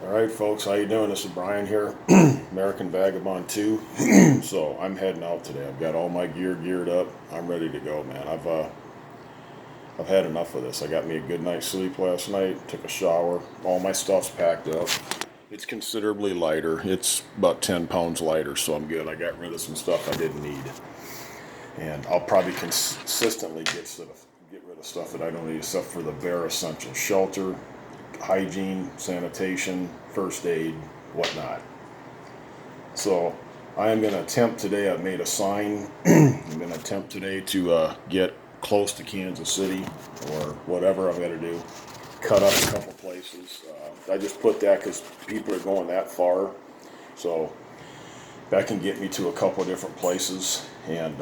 All right, folks, how you doing? This is Brian here, American Vagabond 2. So I'm heading out today. I've got all my gear geared up. I'm ready to go, man. I've had enough of this. I got me a good night's sleep last night. Took a shower. All my stuff's packed up. It's considerably lighter. It's about 10 pounds lighter, so I'm good. I got rid of some stuff I didn't need, and I'll probably consistently get rid of stuff that I don't need, except for the bare essentials: shelter, hygiene, sanitation, first aid, whatnot. So I am going to attempt today. I've made a sign. I'm going to attempt today to get close to Kansas City or whatever I've got to do. Cut up a couple places. I just put that because people are going that far. So that can get me to a couple of different places. And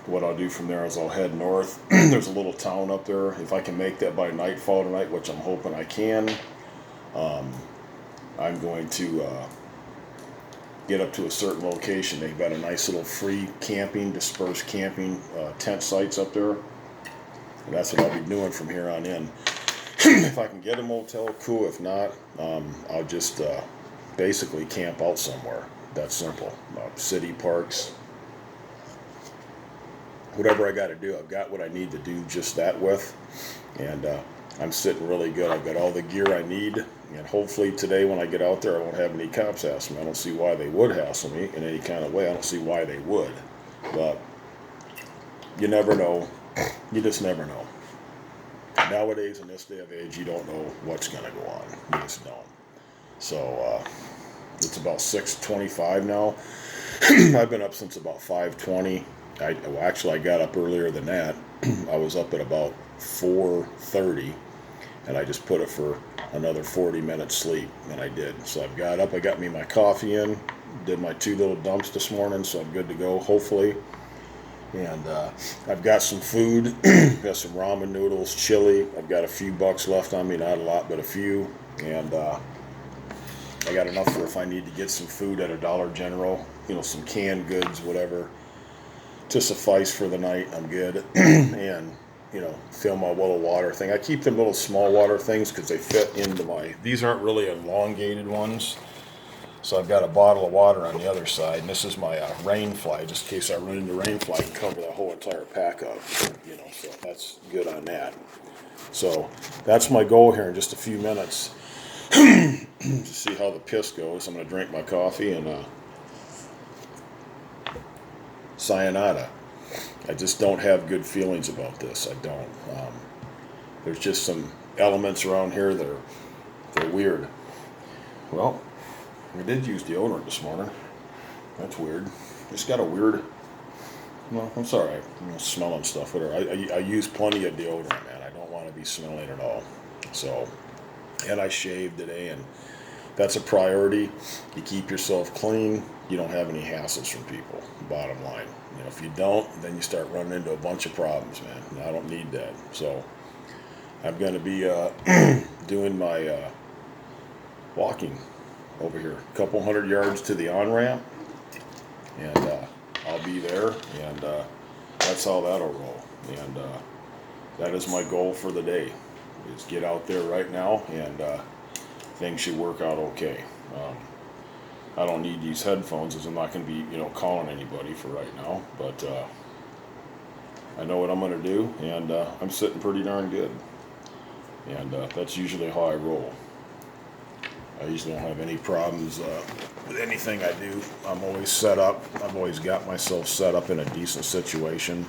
what I'll do from there is I'll head north. There's a little town up there. If I can make that by nightfall tonight, which I'm hoping I can, I'm going to get up to a certain location. They've got a nice little free camping, dispersed camping tent sites up there. And that's what I'll be doing from here on in. If I can get a motel, cool. If not, I'll just basically camp out somewhere. That's simple. City parks, whatever I got to do. I've got what I need to do just that with. And I'm sitting really good. I've got all the gear I need. And hopefully today when I get out there, I won't have any cops hassle me. I don't see why they would hassle me in any kind of way. I don't see why they would. But you never know. You just never know. Nowadays, in this day of age, you don't know what's going to go on. You just don't. So it's about 6:25 now. I've been up since about 5:20. I got up earlier than that. I was up at about 4:30, and I just put it for another 40 minutes sleep, and I did. So I've got up. I got me my coffee in. Did my 2 little dumps this morning, so I'm good to go, hopefully. And I've got some food. Got some ramen noodles, chili. I've got a few bucks left on me, not a lot, but a few. And I got enough for if I need to get some food at a Dollar General, some canned goods, whatever, to suffice for the night. I'm good. And, fill my little water thing. I keep them little small water things because they fit into these aren't really elongated ones. So I've got a bottle of water on the other side, and this is my rain fly, just in case I run into rain fly, I can cover the whole entire pack up, so that's good on that. So that's my goal here in just a few minutes to see how the piss goes. I'm going to drink my coffee and sayonara. I just don't have good feelings about this. I don't. There's just some elements around here that they're weird. Well, I did use deodorant this morning. That's weird. It's got a weird. Well, I'm sorry. I'm smelling stuff. Whatever. I use plenty of deodorant, man. I don't want to be smelling at all. So, and I shaved today, and that's a priority. You keep yourself clean. You don't have any hassles from people. Bottom line. If you don't, then you start running into a bunch of problems, man. And I don't need that. So, I'm going to be doing my walking over here, a couple hundred yards to the on-ramp, and I'll be there, and that's how that'll roll. And that is my goal for the day, is get out there right now, and things should work out okay. I don't need these headphones, as I'm not going to be, calling anybody for right now, but I know what I'm going to do, and I'm sitting pretty darn good, and that's usually how I roll. I usually don't have any problems with anything I do. I'm always set up. I've always got myself set up in a decent situation.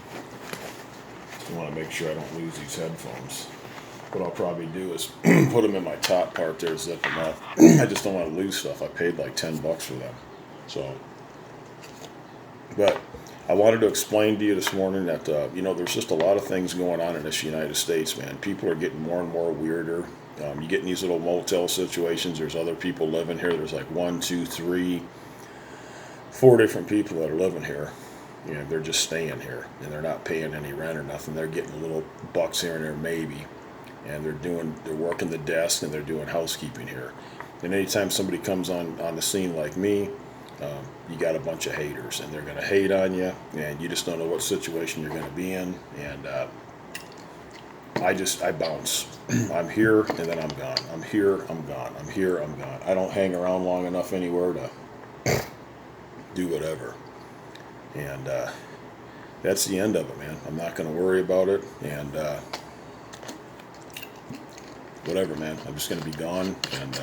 I want to make sure I don't lose these headphones. What I'll probably do is put them in my top part there, zip them up. I just don't want to lose stuff. I paid like $10 for them. So, but I wanted to explain to you this morning that, there's just a lot of things going on in this United States, man. People are getting more and more weirder. You get in these little motel situations. There's other people living here. There's like 1, 2, 3, 4 different people that are living here. They're just staying here, and they're not paying any rent or nothing. They're getting little bucks here and there, maybe, and they're working the desk and they're doing housekeeping here. And anytime somebody comes on the scene like me, you got a bunch of haters, and they're going to hate on you, and you just don't know what situation you're going to be in. And I bounce. I'm here and then I'm gone. I'm here, I'm gone. I'm here, I'm gone. I don't hang around long enough anywhere to do whatever. And that's the end of it, man. I'm not going to worry about it. And whatever, man. I'm just going to be gone. And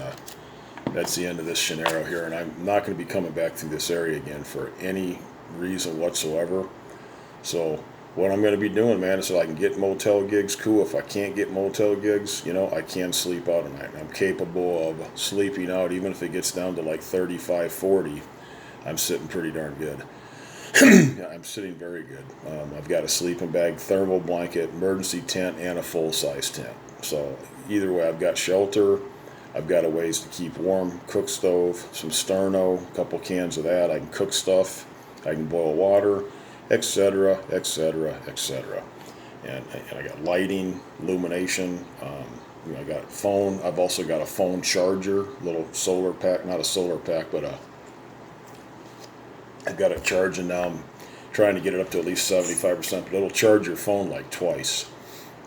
that's the end of this scenario here. And I'm not going to be coming back through this area again for any reason whatsoever. So what I'm going to be doing, man, is if I can get motel gigs, cool. If I can't get motel gigs, I can sleep out at night. I'm capable of sleeping out, even if it gets down to like 35, 40. I'm sitting pretty darn good. Yeah, I'm sitting very good. I've got a sleeping bag, thermal blanket, emergency tent, and a full-size tent. So either way, I've got shelter. I've got a ways to keep warm, cook stove, some sterno, a couple cans of that. I can cook stuff. I can boil water, etc., etc., etc. And I got lighting, illumination. I got phone. I've also got a phone charger, little solar pack, not a solar pack, but I've got it charging now. I'm trying to get it up to at least 75%, but it'll charge your phone like twice.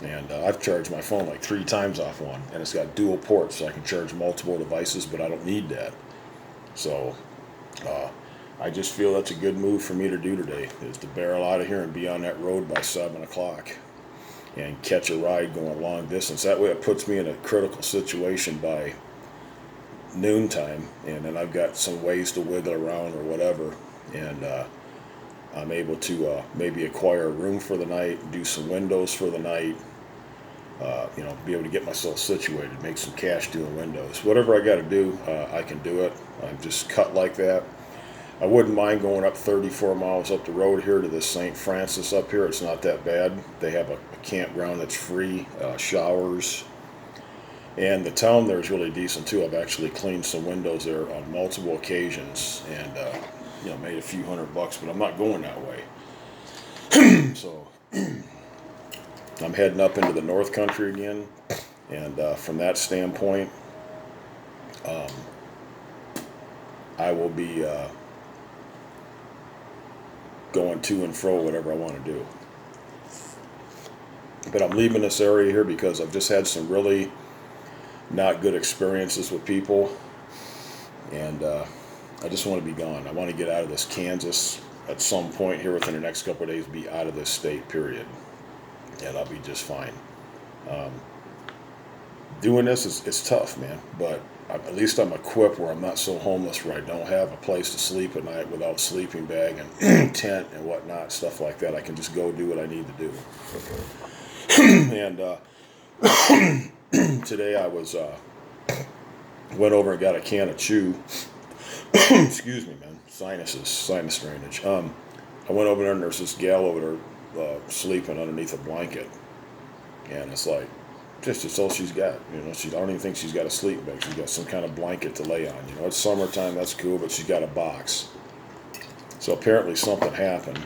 And I've charged my phone like 3 times off one, and it's got dual ports, so I can charge multiple devices, but I don't need that. So I just feel that's a good move for me to do today, is to barrel out of here and be on that road by 7 o'clock and catch a ride going long distance. That way it puts me in a critical situation by noontime, and then I've got some ways to wiggle around or whatever, and I'm able to maybe acquire a room for the night, do some windows for the night, be able to get myself situated, make some cash doing windows. Whatever I got to do, I can do it. I'm just cut like that. I wouldn't mind going up 34 miles up the road here to the St. Francis up here. It's not that bad. They have a campground that's free, showers. And the town there is really decent too. I've actually cleaned some windows there on multiple occasions, and made a few $100, but I'm not going that way. So I'm heading up into the North Country again, and from that standpoint, I will be going to and fro whatever I want to do. But I'm leaving this area here because I've just had some really not good experiences with people, and I just want to be gone. I want to get out of this Kansas at some point here within the next couple of days, be out of this state, period, and I'll be just fine. Doing this is tough, man, but at least I'm equipped where I'm not so homeless where I don't have a place to sleep at night without sleeping bag and tent and whatnot, stuff like that. I can just go do what I need to do. And today I went over and got a can of chew. Excuse me, man. Sinus drainage. I went over there and there's this gal over there sleeping underneath a blanket, and it's like, just all she's got. I don't even think she's got a sleeping bag. She's got some kind of blanket to lay on. It's summertime, that's cool, but she's got a box. So apparently something happened,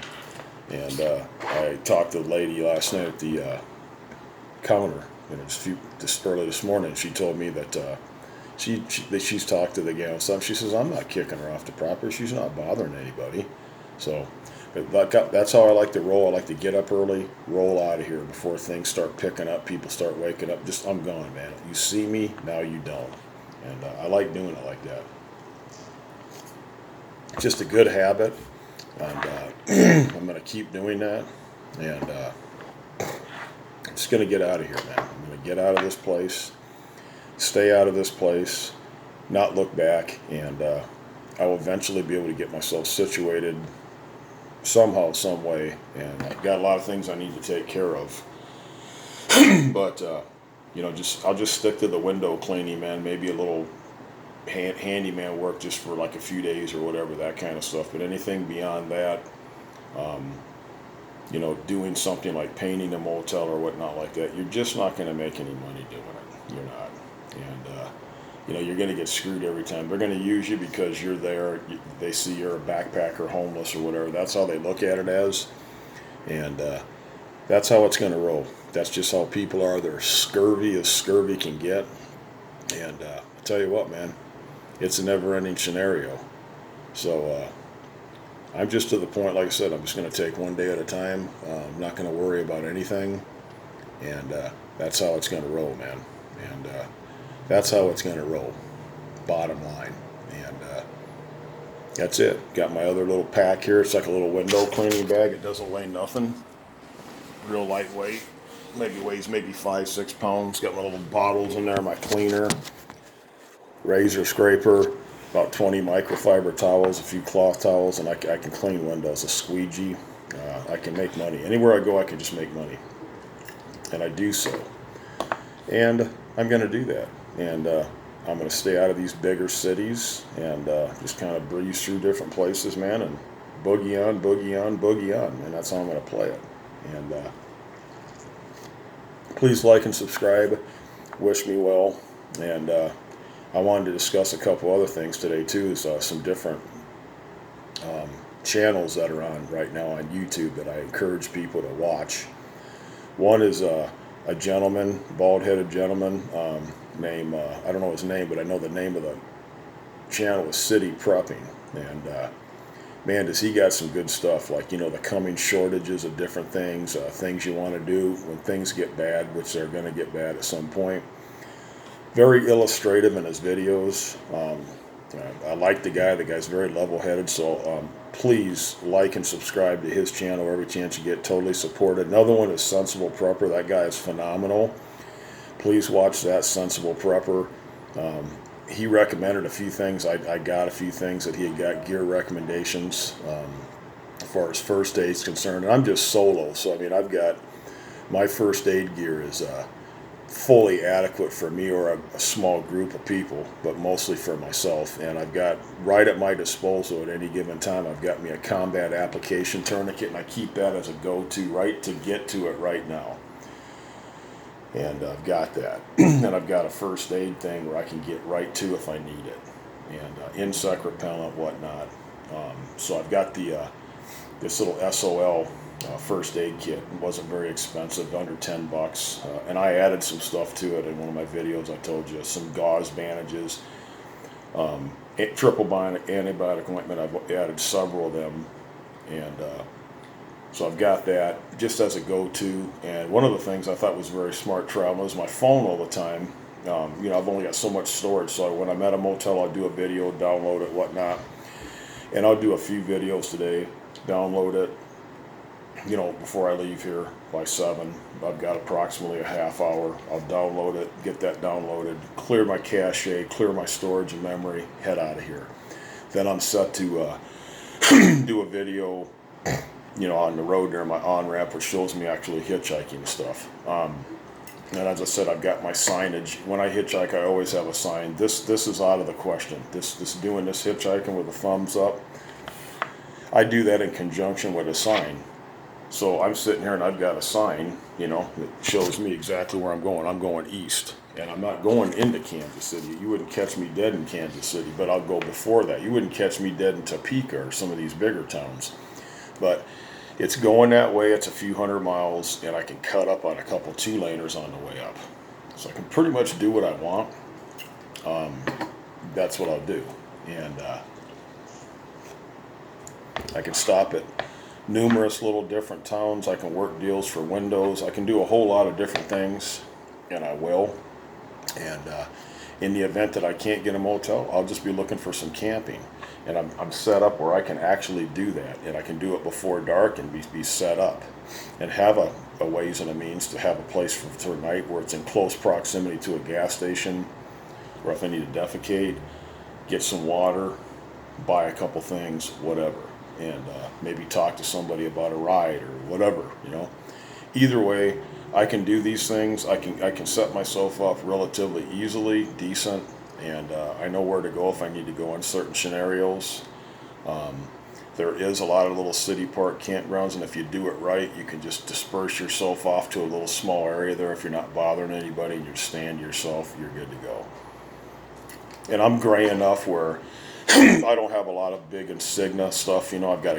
and I talked to the lady last night at the counter, just early this morning. She told me that she's talked to the gal and stuff. She says, I'm not kicking her off the property. She's not bothering anybody. So that's how I like to roll. I like to get up early, roll out of here before things start picking up, people start waking up. I'm gone, man. You see me, now you don't. And I like doing it like that. It's just a good habit, and I'm going to keep doing that. And I'm just going to get out of here, man. I'm going to get out of this place, stay out of this place, not look back, and I will eventually be able to get myself situated somehow, some way, and I've got a lot of things I need to take care of. But I'll just stick to the window cleaning, man. Maybe a little handyman work just for like a few days or whatever, that kind of stuff. But anything beyond that, doing something like painting a motel or whatnot like that, you're just not going to make any money doing it. You're not, and you're going to get screwed every time. They're going to use you because you're there. They see you're a backpacker, homeless, or whatever. That's how they look at it as. And that's how it's going to roll. That's just how people are. They're scurvy as scurvy can get. And I'll tell you what, man, it's a never-ending scenario. So I'm just to the point, like I said, I'm just going to take one day at a time. I'm not going to worry about anything. And That's how it's going to roll, man. And that's how it's going to roll, bottom line. And that's it. Got my other little pack here. It's like a little window cleaning bag. It doesn't weigh nothing. Real lightweight. Maybe weighs maybe 5-6 pounds. Got my little bottles in there, my cleaner, razor scraper, about 20 microfiber towels, a few cloth towels, and I can clean windows, a squeegee. I can make money. Anywhere I go, I can just make money. And I do so. And I'm going to do that. And I'm going to stay out of these bigger cities and just kind of breeze through different places, man, and boogie on, boogie on, boogie on. And that's how I'm going to play it. And please like and subscribe. Wish me well. And I wanted to discuss a couple other things today, too. So some different channels that are on right now on YouTube that I encourage people to watch. One is a gentleman, bald-headed gentleman, named, I don't know his name, but I know the name of the channel is City Prepping. And man, does he got some good stuff, like, you know, the coming shortages of different things, things you want to do when things get bad, which they're going to get bad at some point. Very illustrative in his videos. I like the guy. The guy's very level-headed, so please like and subscribe to his channel every chance you get. Totally support it. Another one is Sensible Prepper. That guy is phenomenal. Please watch that, Sensible Prepper. He recommended a few things. I got a few things that he had got gear recommendations as far as first aid's concerned. And I'm just solo, so I mean, I've got my first aid gear is fully adequate for me or a small group of people, but mostly for myself. And I've got right at my disposal at any given time, I've got me a combat application tourniquet, and I keep that as a go-to right to get to it right now. And I've got that. And I've got a first aid thing where I can get right to if I need it. And insect repellent, whatnot. So I've got this little SOL first aid kit. It wasn't very expensive, under $10. And I added some stuff to it in one of my videos. I told you, some gauze bandages, triple bind antibiotic ointment. I've added several of them. And so I've got that just as a go-to. And one of the things I thought was very smart traveling is my phone all the time. You know, I've only got so much storage, so when I'm at a motel, I'll do a video, download it, whatnot. And I'll do a few videos today, download it, you know, before I leave here by 7. I've got approximately a half hour. I'll download it, get that downloaded, clear my cache, clear my storage and memory, head out of here. Then I'm set to do a video, you know, on the road during my on-ramp, which shows me actually hitchhiking stuff. And as I said, I've got my signage. When I hitchhike, I always have a sign. This is out of the question. This doing this hitchhiking with a thumbs up, I do that in conjunction with a sign. So I'm sitting here and I've got a sign, you know, that shows me exactly where I'm going. I'm going east, and I'm not going into Kansas City. You wouldn't catch me dead in Kansas City, but I'll go before that. You wouldn't catch me dead in Topeka or some of these bigger towns. But it's going that way. It's a few hundred miles, and I can cut up on a couple 2-laners on the way up. So I can pretty much do what I want. That's what I'll do. And I can stop at numerous little different towns. I can work deals for windows. I can do a whole lot of different things, and I will. And in the event that I can't get a motel, I'll just be looking for some camping. And I'm set up where I can actually do that, and I can do it before dark and be set up and have a ways and a means to have a place for night where it's in close proximity to a gas station, or if I need to defecate, get some water, buy a couple things, whatever, and maybe talk to somebody about a ride or whatever, you know. Either way, I can do these things. I can set myself up relatively easily, decent, and I know where to go if I need to go in certain scenarios. There is a lot of little city park campgrounds, and if you do it right, you can just disperse yourself off to a little small area there. If you're not bothering anybody and you're staying to yourself, you're good to go. And I'm gray enough where I don't have a lot of big insignia stuff. You know, I've got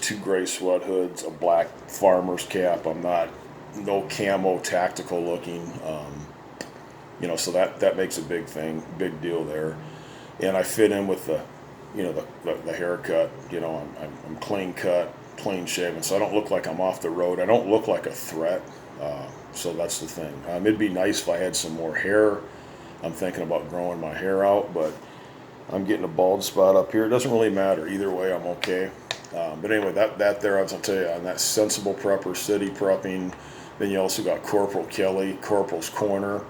two gray sweat hoods, a black farmer's cap. I'm not no camo tactical looking. You know, so that makes a big deal there. And I fit in with the haircut. You know, I'm clean cut, clean shaven, so I don't look like I'm off the road. I don't look like a threat. So that's the thing. It'd be nice if I had some more hair. I'm thinking about growing my hair out, but I'm getting a bald spot up here. It doesn't really matter. Either way, I'm okay. But anyway, that there, I was going to tell you, on that Sensible Prepper, City Prepping. Then you also got Corporal Kelly, Corporal's Corner.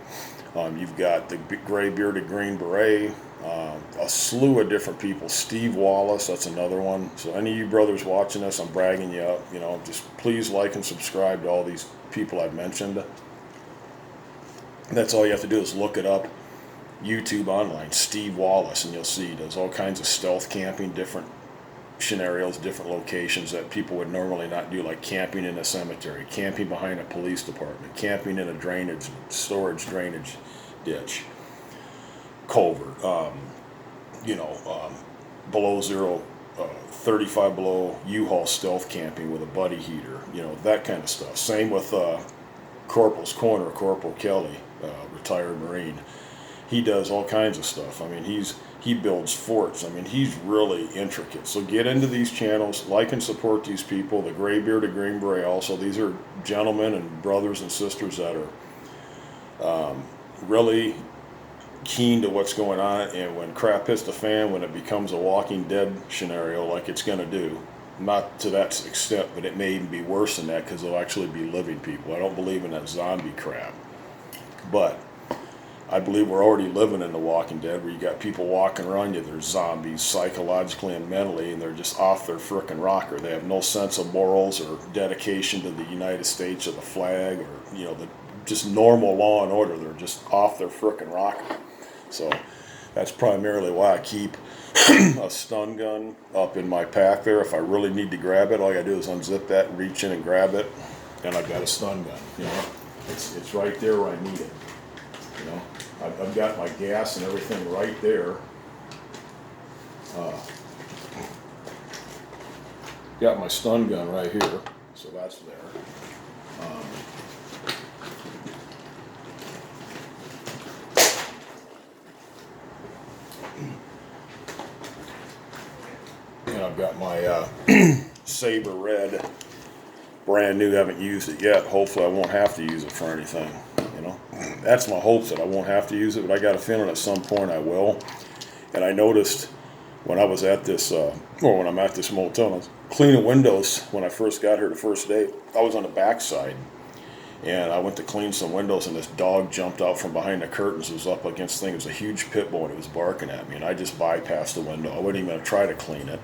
You've got the gray bearded Green Beret, a slew of different people. Steve Wallace, that's another one. So any of you brothers watching this, I'm bragging you up. You know, just please like and subscribe to all these people I've mentioned. That's all you have to do is look it up. YouTube online, Steve Wallace, and you'll see he does all kinds of stealth camping, different scenarios, different locations that people would normally not do, like camping in a cemetery, camping behind a police department, camping in a storage drainage ditch, culvert, below zero, 35 below U-Haul stealth camping with a buddy heater, that kind of stuff. Same with Corporal's Corner, Corporal Kelly, retired Marine. He does all kinds of stuff. I mean, he builds forts. I mean, he's really intricate. So get into these channels, like and support these people. The gray bearded Green Beret also. These are gentlemen and brothers and sisters that are really keen to what's going on. And when crap hits the fan, when it becomes a Walking Dead scenario like it's going to do, not to that extent, but it may even be worse than that because they'll actually be living people. I don't believe in that zombie crap. But I believe we're already living in The Walking Dead, where you got people walking around you, they're zombies psychologically and mentally, and they're just off their frickin' rocker. They have no sense of morals or dedication to the United States or the flag or, the just normal law and order. They're just off their frickin' rocker. So that's primarily why I keep a stun gun up in my pack there. If I really need to grab it, all I gotta do is unzip that, reach in and grab it, and I've got a stun gun. It's right there where I need it. I've got my gas and everything right there. Got my stun gun right here, so that's there. And I've got my Saber Red, brand new, haven't used it yet. Hopefully I won't have to use it for anything. That's my hopes, that I won't have to use it, but I got a feeling at some point I will. And I noticed when I was at this, when I'm at this motel, I was cleaning windows when I first got here the first day. I was on the back side, and I went to clean some windows, and this dog jumped out from behind the curtains. It was up against the thing. It was a huge pit bull, and it was barking at me, and I just bypassed the window. I wasn't even going to try to clean it.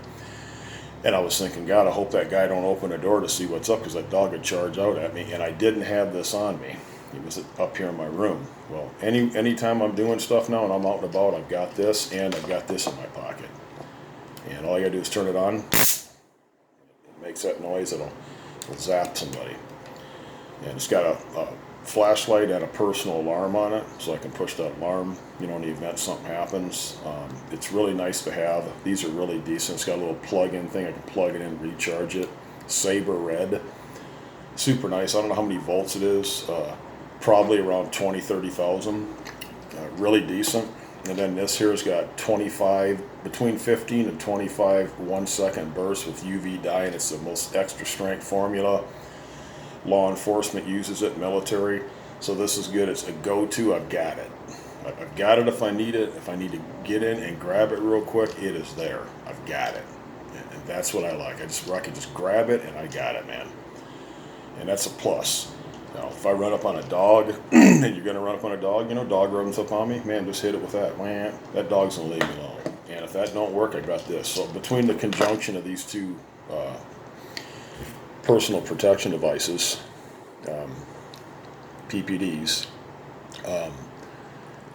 And I was thinking, God, I hope that guy don't open the door to see what's up, because that dog would charge out at me, and I didn't have this on me. It was up here in my room. Well, anytime I'm doing stuff now and I'm out and about, I've got this, and I've got this in my pocket. And all I gotta do is turn it on. It makes that noise. It'll zap somebody. And it's got a flashlight and a personal alarm on it, so I can push that alarm, in the event something happens. It's really nice to have. These are really decent. It's got a little plug-in thing. I can plug it in, recharge it. Saber Red. Super nice. I don't know how many volts it is. Probably around 20, 30,000. Really decent. And then this here's got 25, between 15 and 25 1-second bursts with UV dye, and it's the most extra strength formula. Law enforcement uses it, military. So this is good. It's a go-to. I've got it. I've got it if I need it. If I need to get in and grab it real quick, it is there. I've got it. And that's what I like. I can just grab it and I got it, man. And that's a plus. Now, if I run up on a dog, and you're going to run up on a dog, dog runs up on me, man, just hit it with that. Man, that dog's going to leave me alone. And if that don't work, I got this. So between the conjunction of these two personal protection devices, PPDs,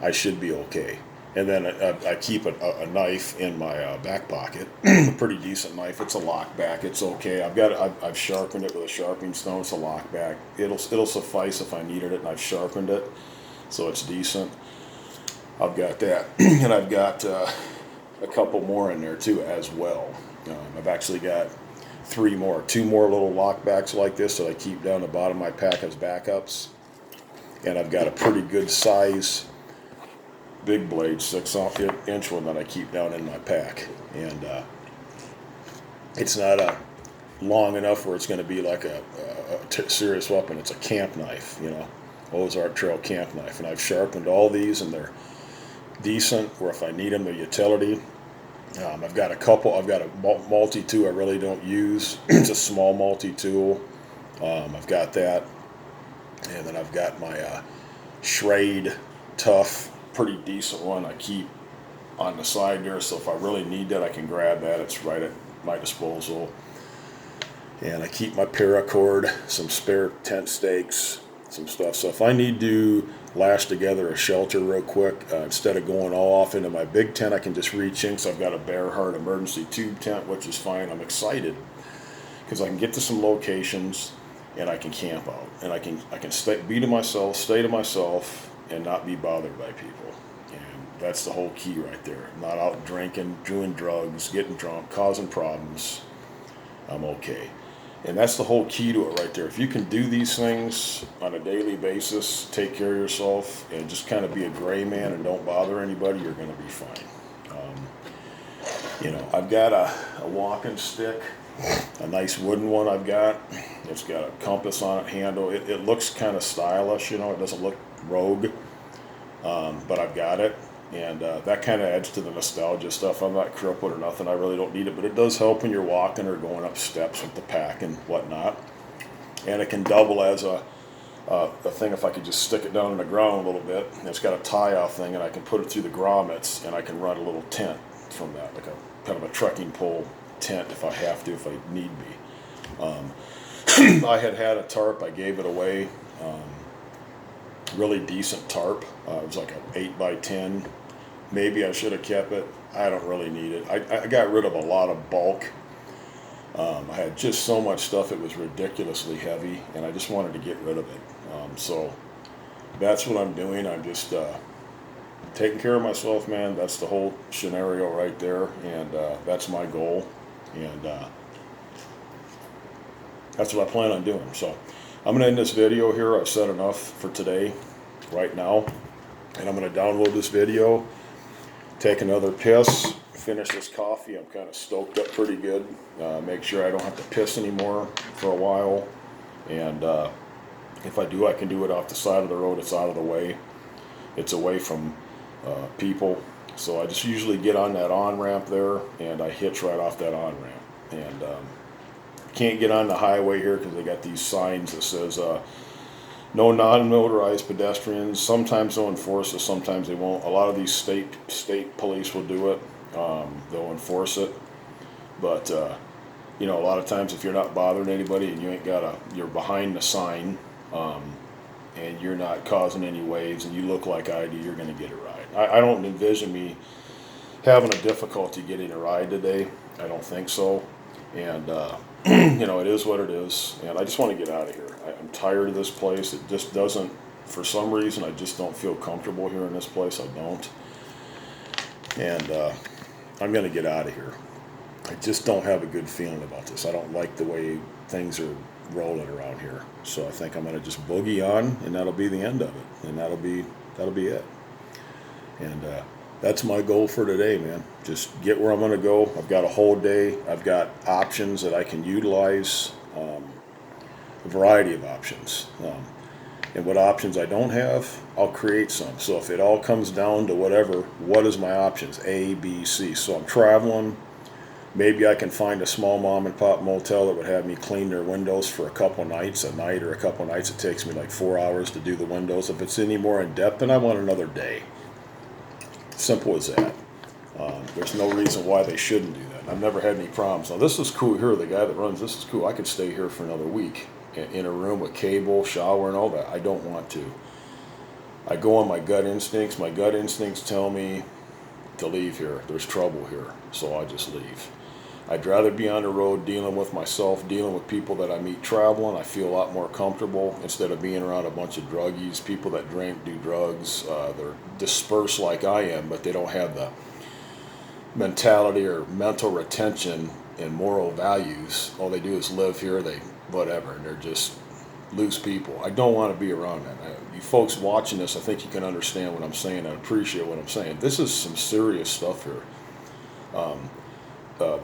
I should be okay. And then I keep a knife in my back pocket, a pretty decent knife. It's a lockback. It's okay. I've sharpened it with a sharpening stone. It's a lockback. It'll suffice if I needed it, and I've sharpened it, so it's decent. I've got that, and I've got a couple more in there too as well. I've actually got two more little lockbacks like this that I keep down the bottom of my pack as backups, and I've got a pretty good size big blade 6-inch one that I keep down in my pack. And it's not long enough where it's going to be like a serious weapon. It's a camp knife, Ozark Trail camp knife. And I've sharpened all these, and they're decent, where if I need them, they're utility. I've got a couple. I've got a multi-tool I really don't use. It's a small multi-tool. I've got that. And then I've got my Schrade Tough, pretty decent one I keep on the side there. So if I really need that, I can grab that. It's right at my disposal. And I keep my paracord, some spare tent stakes, some stuff. So if I need to lash together a shelter real quick, instead of going all off into my big tent, I can just reach in. So I've got a Bearheart emergency tube tent, which is fine. I'm excited because I can get to some locations and I can camp out, and I can stay to myself, and not be bothered by people. And that's the whole key right there. Not out drinking, doing drugs, getting drunk, causing problems. I'm okay. And that's the whole key to it right there. If you can do these things on a daily basis, take care of yourself, and just kind of be a gray man and don't bother anybody, you're going to be fine. I've got a walking stick, a nice wooden one I've got. It's got a compass on it, handle. It looks kind of stylish, it doesn't look rogue, but I've got it. And that kind of adds to the nostalgia stuff. I'm not crippled or nothing. I really don't need it, but it does help when you're walking or going up steps with the pack and whatnot. And it can double as a thing if I could just stick it down in the ground a little bit. And it's got a tie-off thing, and I can put it through the grommets, and I can run a little tent from that, like a kind of a trekking pole tent if I have to, if I need be. I had a tarp. I gave it away. Really decent tarp. It was like an 8x10. Maybe I should have kept it. I don't really need it. I got rid of a lot of bulk. I had just so much stuff, it was ridiculously heavy, and I just wanted to get rid of it. So that's what I'm doing. I'm just taking care of myself, man. That's the whole scenario right there, and that's my goal. And that's what I plan on doing. So I'm going to end this video here. I've said enough for today, right now. And I'm going to download this video, take another piss, finish this coffee. I'm kind of stoked up pretty good. Make sure I don't have to piss anymore for a while. And if I do, I can do it off the side of the road. It's out of the way. It's away from people. So I just usually get on that on-ramp there, and I hitch right off that on-ramp. And can't get on the highway here because they got these signs that says no non-motorized pedestrians. Sometimes they'll enforce it, sometimes they won't. A lot of these state police will do it. They'll enforce it, but a lot of times if you're not bothering anybody and you ain't you're behind the sign, and you're not causing any waves and you look like I do, you're going to get a ride. I don't envision me having a difficulty getting a ride today. I don't think so. And it is what it is, and I just want to get out of here. I'm tired of this place. It just doesn't, for some reason, I just don't feel comfortable here in this place. I don't. And I'm going to get out of here. I just don't have a good feeling about this. I don't like the way things are rolling around here. So I think I'm going to just boogie on, and that'll be the end of it. And that'll be it. And that's my goal for today, man. Just get where I'm going to go. I've got a whole day. I've got options that I can utilize, a variety of options. And what options I don't have, I'll create some. So if it all comes down to whatever, what is my options? A, B, C. So I'm traveling. Maybe I can find a small mom and pop motel that would have me clean their windows for a couple nights, a night or a couple nights. It takes me like 4 hours to do the windows. If it's any more in depth, then I want another day. Simple as that. There's no reason why they shouldn't do that. I've never had any problems. Now this is cool here. The guy that runs this is cool. I could stay here for another week in a room with cable, shower, and all that. I don't want to. I go on my gut instincts. My gut instincts tell me to leave here. There's trouble here, so I just leave. I'd rather be on the road dealing with myself, dealing with people that I meet traveling. I feel a lot more comfortable instead of being around a bunch of druggies, people that drink, do drugs. They're dispersed like I am, but they don't have the mentality or mental retention and moral values. All they do is live here, whatever, and they're just loose people. I don't want to be around that. You folks watching this, I think you can understand what I'm saying. I appreciate what I'm saying. This is some serious stuff here. the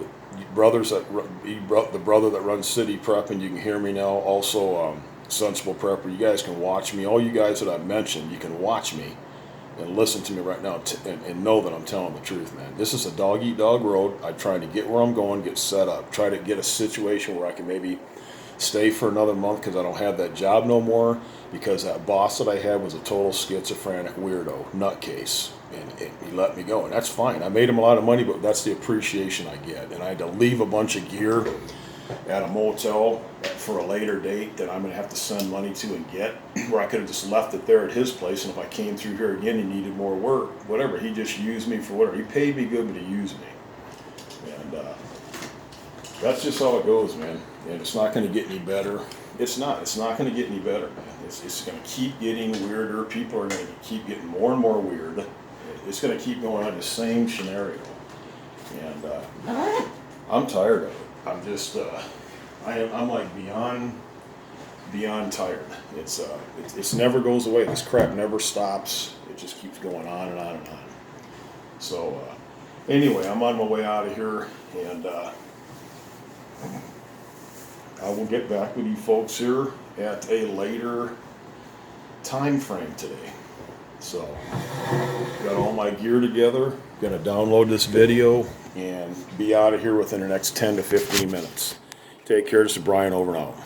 brothers that the brother that runs City Prep, and you can hear me now. Also, Sensible Prepper. You guys can watch me. All you guys that I've mentioned, you can watch me and listen to me right now and know that I'm telling the truth, man. This is a dog eat dog road. I'm trying to get where I'm going, get set up, try to get a situation where I can maybe stay for another month because I don't have that job no more, because that boss that I had was a total schizophrenic weirdo nutcase, and he let me go, and that's fine. I made him a lot of money, but that's the appreciation I get. And I had to leave a bunch of gear at a motel for a later date that I'm gonna have to send money to and get, where I could have just left it there at his place, and if I came through here again, he needed more work, whatever. He just used me for whatever. He paid me good, but he used me, and that's just how it goes, man. And it's not going to get any better. It's not. It's not going to get any better, man. It's going to keep getting weirder. People are going to keep getting more and more weird. It's going to keep going on the same scenario. And I'm tired of it. I'm just, I'm like beyond tired. It's never goes away. This crap never stops. It just keeps going on and on and on. So anyway, I'm on my way out of here, and I will get back with you folks here at a later time frame today. So, got all my gear together, gonna download this video and be out of here within the next 10 to 15 minutes. Take care, this is Brian, over and out.